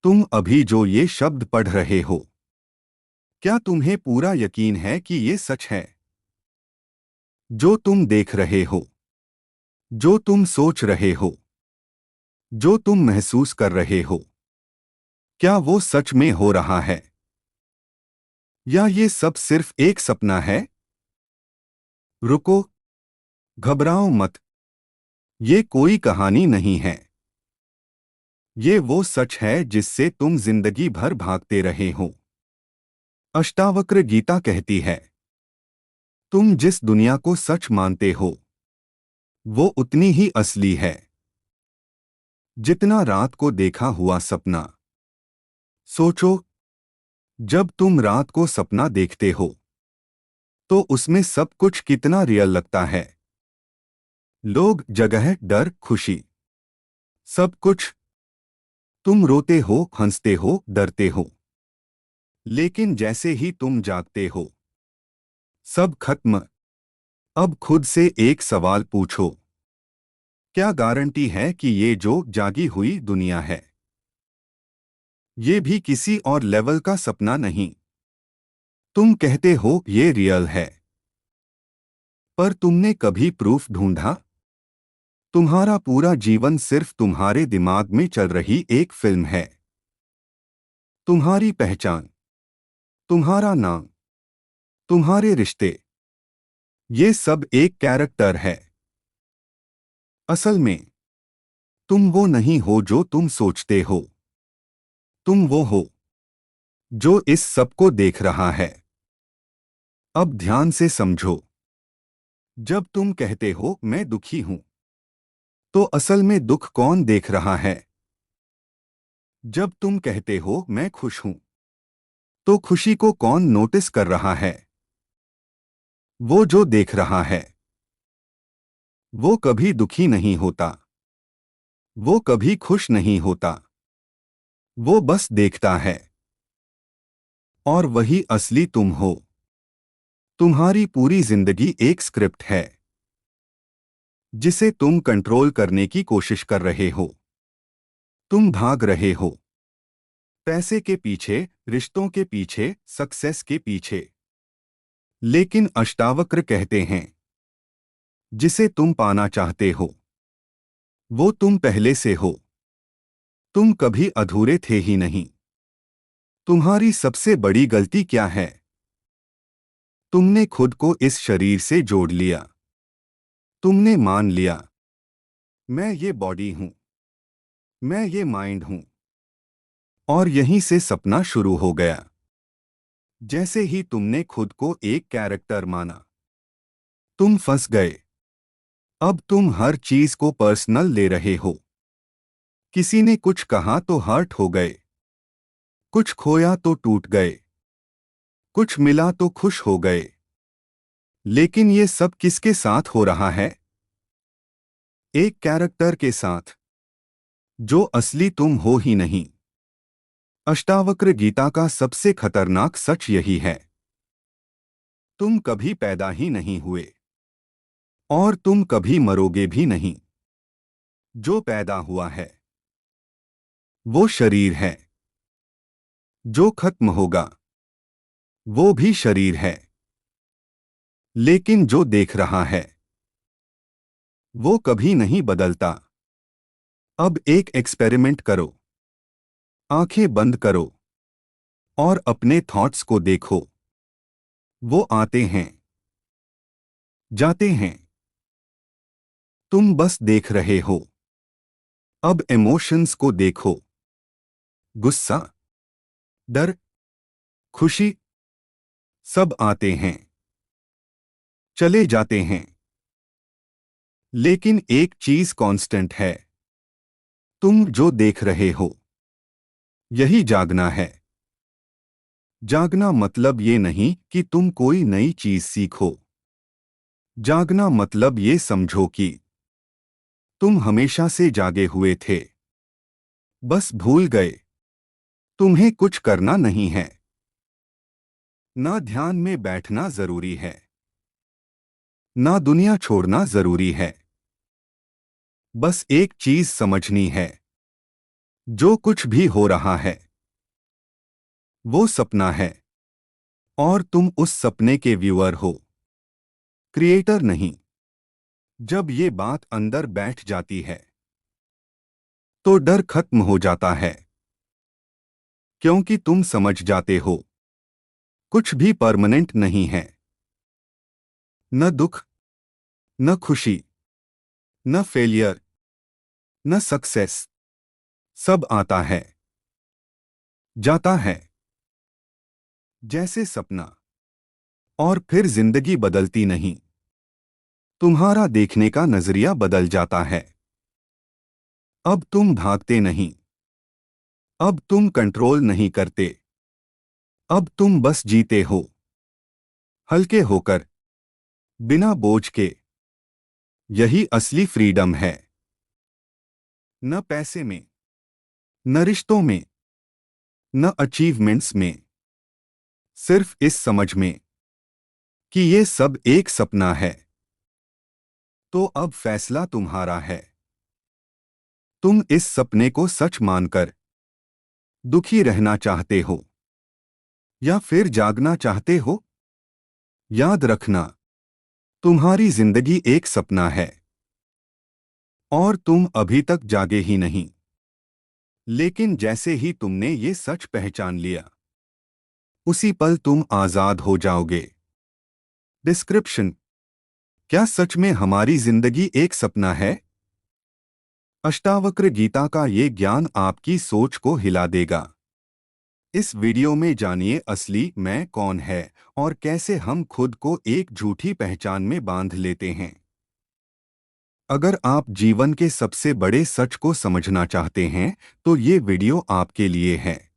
तुम अभी जो ये शब्द पढ़ रहे हो, क्या तुम्हें पूरा यकीन है कि ये सच है? जो तुम देख रहे हो, जो तुम सोच रहे हो, जो तुम महसूस कर रहे हो, क्या वो सच में हो रहा है? या ये सब सिर्फ एक सपना है? रुको, घबराओ मत। ये कोई कहानी नहीं है। ये वो सच है जिससे तुम जिंदगी भर भागते रहे हो। अष्टावक्र गीता कहती है, तुम जिस दुनिया को सच मानते हो, वो उतनी ही असली है जितना रात को देखा हुआ सपना। सोचो, जब तुम रात को सपना देखते हो तो उसमें सब कुछ कितना रियल लगता है। लोग, जगह, डर, खुशी, सब कुछ। तुम रोते हो, हंसते हो, डरते हो। लेकिन जैसे ही तुम जागते हो, सब खत्म। अब खुद से एक सवाल पूछो, क्या गारंटी है कि ये जो जागी हुई दुनिया है, ये भी किसी और लेवल का सपना नहीं? तुम कहते हो ये रियल है, पर तुमने कभी प्रूफ ढूंढा? तुम्हारा पूरा जीवन सिर्फ तुम्हारे दिमाग में चल रही एक फिल्म है। तुम्हारी पहचान, तुम्हारा नाम, तुम्हारे रिश्ते, ये सब एक कैरेक्टर है। असल में तुम वो नहीं हो जो तुम सोचते हो। तुम वो हो जो इस सब को देख रहा है। अब ध्यान से समझो, जब तुम कहते हो मैं दुखी हूं, तो असल में दुख कौन देख रहा है? जब तुम कहते हो मैं खुश हूं, तो खुशी को कौन नोटिस कर रहा है? वो जो देख रहा है। वो कभी दुखी नहीं होता, वो कभी खुश नहीं होता, वो बस देखता है। और वही असली तुम हो। तुम्हारी पूरी जिंदगी एक स्क्रिप्ट है जिसे तुम कंट्रोल करने की कोशिश कर रहे हो। तुम भाग रहे हो, पैसे के पीछे, रिश्तों के पीछे, सक्सेस के पीछे। लेकिन अष्टावक्र कहते हैं, जिसे तुम पाना चाहते हो, वो तुम पहले से हो। तुम कभी अधूरे थे ही नहीं। तुम्हारी सबसे बड़ी गलती क्या है? तुमने खुद को इस शरीर से जोड़ लिया। तुमने मान लिया, मैं ये बॉडी हूं, मैं ये माइंड हूं। और यहीं से सपना शुरू हो गया। जैसे ही तुमने खुद को एक कैरेक्टर माना, तुम फंस गए। अब तुम हर चीज को पर्सनल ले रहे हो। किसी ने कुछ कहा तो हर्ट हो गए, कुछ खोया तो टूट गए, कुछ मिला तो खुश हो गए। लेकिन ये सब किसके साथ हो रहा है? एक कैरेक्टर के साथ, जो असली तुम हो ही नहीं। अष्टावक्र गीता का सबसे खतरनाक सच यही है, तुम कभी पैदा ही नहीं हुए और तुम कभी मरोगे भी नहीं। जो पैदा हुआ है वो शरीर है, जो खत्म होगा वो भी शरीर है। लेकिन जो देख रहा है वो कभी नहीं बदलता। अब एक एक्सपेरिमेंट करो। आंखें बंद करो और अपने थॉट्स को देखो। वो आते हैं, जाते हैं। तुम बस देख रहे हो। अब इमोशंस को देखो। गुस्सा, डर, खुशी, सब आते हैं, चले जाते हैं। लेकिन एक चीज कांस्टेंट है, तुम जो देख रहे हो, यही जागना है। जागना मतलब ये नहीं कि तुम कोई नई चीज सीखो। जागना मतलब ये समझो कि तुम हमेशा से जागे हुए थे, बस भूल गए। तुम्हें कुछ करना नहीं है, ना ध्यान में बैठना जरूरी है, ना दुनिया छोड़ना जरूरी है। बस एक चीज समझनी है, जो कुछ भी हो रहा है वो सपना है और तुम उस सपने के व्यूअर हो, क्रिएटर नहीं। जब ये बात अंदर बैठ जाती है तो डर खत्म हो जाता है, क्योंकि तुम समझ जाते हो कुछ भी परमानेंट नहीं है। न दुख, न खुशी, न फेलियर, न सक्सेस। सब आता है, जाता है, जैसे सपना। और फिर जिंदगी बदलती नहीं, तुम्हारा देखने का नजरिया बदल जाता है। अब तुम भागते नहीं, अब तुम कंट्रोल नहीं करते, अब तुम बस जीते हो, हल्के होकर, बिना बोझ के। यही असली फ्रीडम है। न पैसे में, न रिश्तों में, न अचीवमेंट्स में, सिर्फ इस समझ में कि ये सब एक सपना है। तो अब फैसला तुम्हारा है। तुम इस सपने को सच मानकर दुखी रहना चाहते हो या फिर जागना चाहते हो? याद रखना, तुम्हारी जिंदगी एक सपना है और तुम अभी तक जागे ही नहीं। लेकिन जैसे ही तुमने ये सच पहचान लिया, उसी पल तुम आजाद हो जाओगे। डिस्क्रिप्शन: क्या सच में हमारी जिंदगी एक सपना है? अष्टावक्र गीता का ये ज्ञान आपकी सोच को हिला देगा। इस वीडियो में जानिए असली मैं कौन है और कैसे हम खुद को एक झूठी पहचान में बांध लेते हैं। अगर आप जीवन के सबसे बड़े सच को समझना चाहते हैं तो ये वीडियो आपके लिए है।